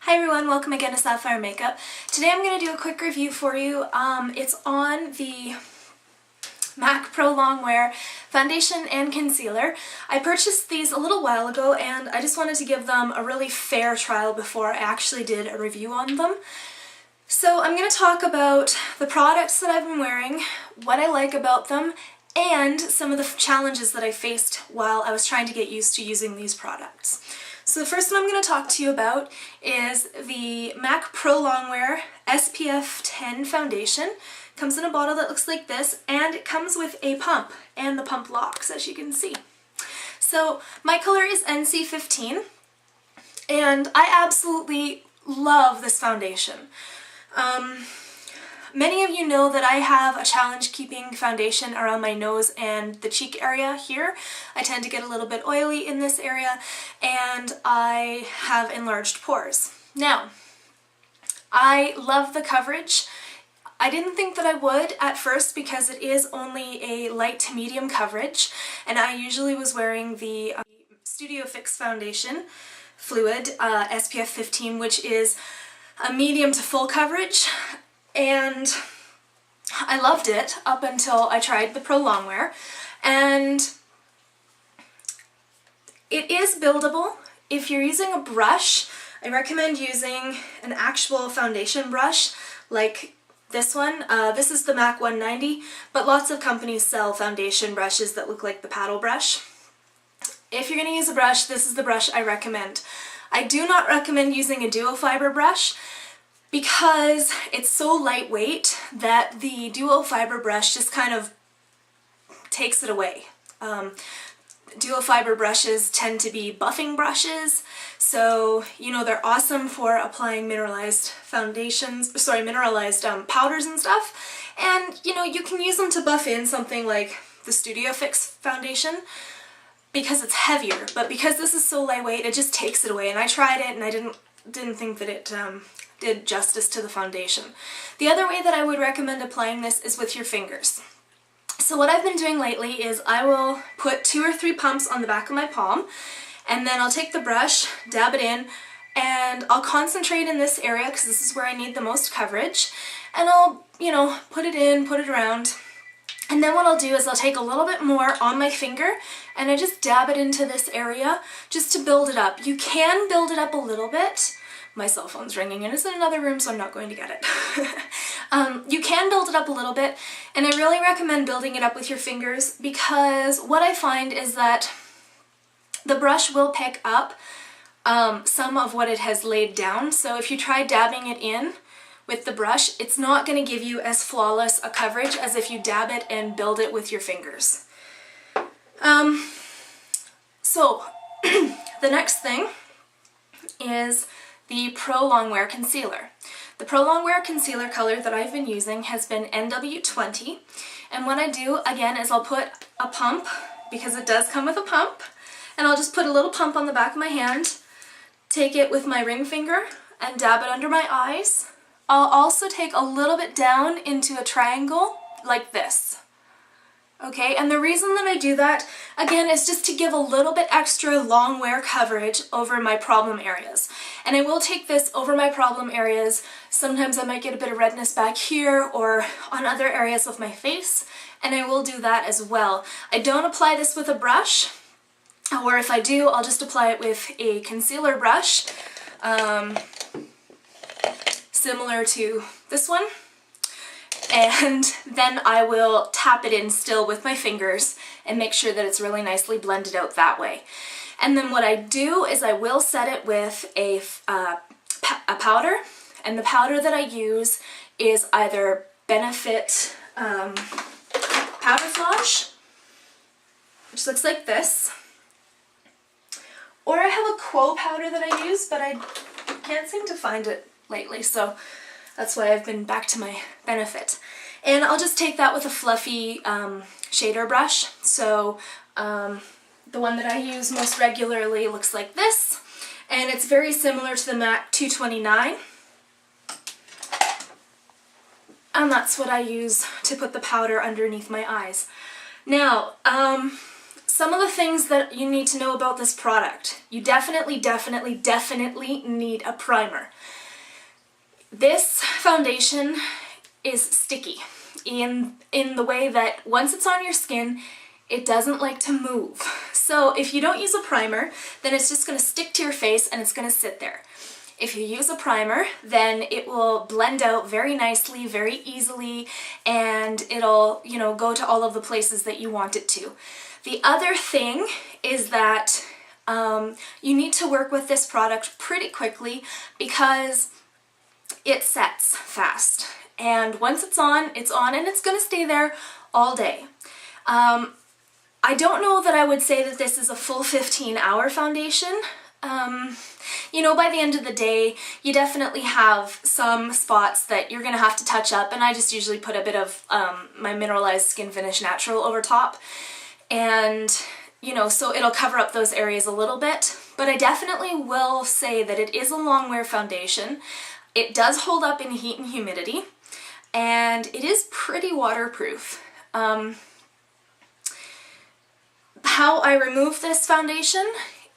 Hi everyone, welcome again to Sapphire Makeup. Today I'm going to do a quick review for you. It's on the MAC Pro Longwear foundation and concealer. I purchased these a little while ago and I just wanted to give them a really fair trial before I actually did a review on them. So I'm going to talk about the products that I've been wearing, what I like about them, and some of the challenges that I faced while I was trying to get used to using these products. So the first one I'm going to talk to you about is the MAC Pro Longwear SPF 10 foundation. Comes in a bottle that looks like this, and it comes with a pump and the pump locks, as you can see. So my color is NC15 and I absolutely love this foundation. Many of you know that I have a challenge keeping foundation around my nose and the cheek area here. I tend to get a little bit oily in this area and I have enlarged pores. Now, I love the coverage. I didn't think that I would at first because it is only a light to medium coverage, and I usually was wearing the Studio Fix foundation fluid SPF 15, which is a medium to full coverage. And I loved it up until I tried the Pro Longwear, and it is buildable. If you're using a brush, I recommend using an actual foundation brush like this one. This is the MAC 190, but lots of companies sell foundation brushes that look like the paddle brush. If you're going to use a brush, this is the brush I recommend. I do not recommend using a duo fiber brush, because it's so lightweight that the duo fiber brush just kind of takes it away. Duo fiber brushes tend to be buffing brushes, so you know they're awesome for applying mineralized powders and stuff, and you know you can use them to buff in something like the Studio Fix foundation because it's heavier, but because this is so lightweight it just takes it away, and I tried it and I didn't think that it did justice to the foundation. The other way that I would recommend applying this is with your fingers. So what I've been doing lately is I will put 2 or 3 pumps on the back of my palm, and then I'll take the brush, dab it in, and I'll concentrate in this area because this is where I need the most coverage, and I'll, you know, put it in, put it around, and then what I'll do is I'll take a little bit more on my finger and I just dab it into this area just to build it up. You can build it up a little bit. My cell phone's ringing and it's in another room, so I'm not going to get it. You can build it up a little bit, and I really recommend building it up with your fingers because what I find is that the brush will pick up some of what it has laid down. So if you try dabbing it in with the brush, it's not going to give you as flawless a coverage as if you dab it and build it with your fingers. So the next thing is the Pro Longwear concealer. The Pro Longwear concealer color that I've been using has been NW20, and what I do again is I'll put a pump, because it does come with a pump, and I'll just put a little pump on the back of my hand, take it with my ring finger and dab it under my eyes. I'll also take a little bit down into a triangle like this. Okay, and the reason that I do that, again, is just to give a little bit extra long wear coverage over my problem areas. And I will take this over my problem areas. Sometimes I might get a bit of redness back here or on other areas of my face, and I will do that as well. I don't apply this with a brush, or if I do, I'll just apply it with a concealer brush, similar to this one. And then I will tap it in still with my fingers and make sure that it's really nicely blended out that way. And then what I do is I will set it with a powder, and the powder that I use is either Benefit Powderflage, which looks like this, or I have a Quo powder that I use, but I can't seem to find it lately, so that's why I've been back to my Benefit. And I'll just take that with a fluffy shader brush. So the one that I use most regularly looks like this, and it's very similar to the MAC 229. And that's what I use to put the powder underneath my eyes. Now, some of the things that you need to know about this product. You definitely need a primer. This foundation is sticky in the way that once it's on your skin, it doesn't like to move. So if you don't use a primer, then it's just going to stick to your face and it's going to sit there. If you use a primer, then it will blend out very nicely, very easily, and it'll, you know, go to all of the places that you want it to. The other thing is that you need to work with this product pretty quickly because it sets fast. And once it's on and it's going to stay there all day. I don't know that I would say that this is a full 15-hour foundation. You know, by the end of the day, you definitely have some spots that you're going to have to touch up, and I just usually put a bit of my Mineralized Skin Finish Natural over top. And, you know, so it'll cover up those areas a little bit. But I definitely will say that it is a long-wear foundation. It does hold up in heat and humidity, and it is pretty waterproof. How I remove this foundation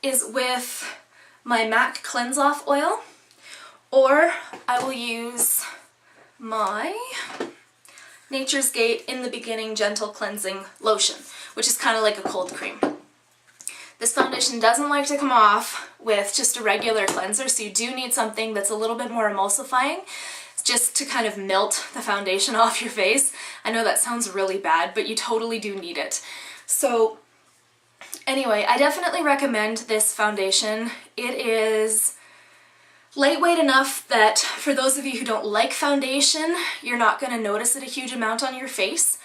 is with my MAC Cleanse Off Oil, or I will use my Nature's Gate In the Beginning Gentle Cleansing Lotion, which is kind of like a cold cream. This foundation doesn't like to come off with just a regular cleanser, so you do need something that's a little bit more emulsifying, just to kind of melt the foundation off your face. I know that sounds really bad, but you totally do need it. So anyway, I definitely recommend this foundation. It is lightweight enough that for those of you who don't like foundation, you're not going to notice it a huge amount on your face.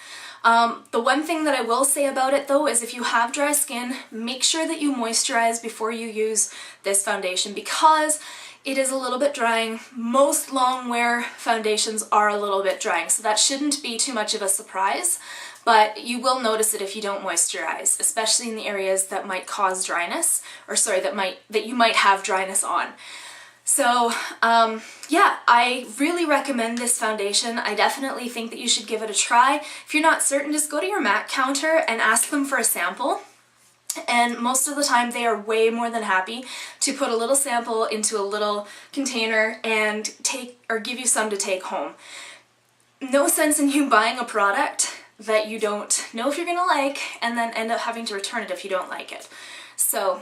The one thing that I will say about it though is if you have dry skin, make sure that you moisturize before you use this foundation because it is a little bit drying. Most long wear foundations are a little bit drying, so that shouldn't be too much of a surprise, but you will notice it if you don't moisturize, especially in the areas that might cause dryness, or sorry, that you might have dryness on. So yeah, I really recommend this foundation. I definitely think that you should give it a try. If you're not certain, just go to your MAC counter and ask them for a sample. And most of the time they are way more than happy to put a little sample into a little container and give you some to take home. No sense in you buying a product that you don't know if you're gonna like and then end up having to return it if you don't like it. So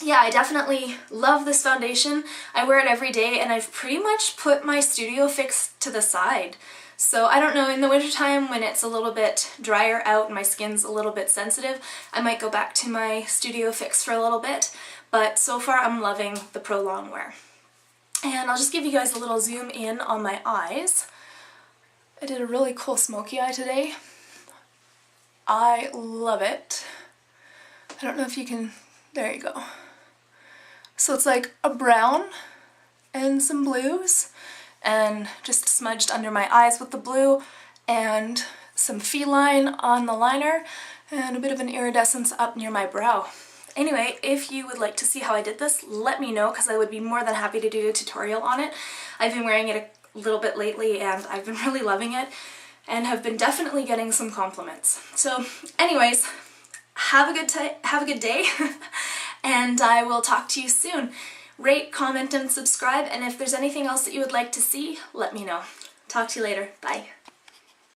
yeah, I definitely love this foundation. I wear it every day and I've pretty much put my Studio Fix to the side. So I don't know, in the wintertime when it's a little bit drier out and my skin's a little bit sensitive, I might go back to my Studio Fix for a little bit, but so far I'm loving the Pro Longwear. And I'll just give you guys a little zoom in on my eyes. I did a really cool smoky eye today. I love it. I don't know if you can, there you go. So it's like a brown and some blues, and just smudged under my eyes with the blue, and some Feline on the liner, and a bit of an iridescence up near my brow. Anyway, if you would like to see how I did this, let me know because I would be more than happy to do a tutorial on it. I've been wearing it a little bit lately and I've been really loving it and have been definitely getting some compliments. So anyways, have a good day and I will talk to you soon. Rate, comment, and subscribe, and if there's anything else that you would like to see, let me know. Talk to you later. Bye.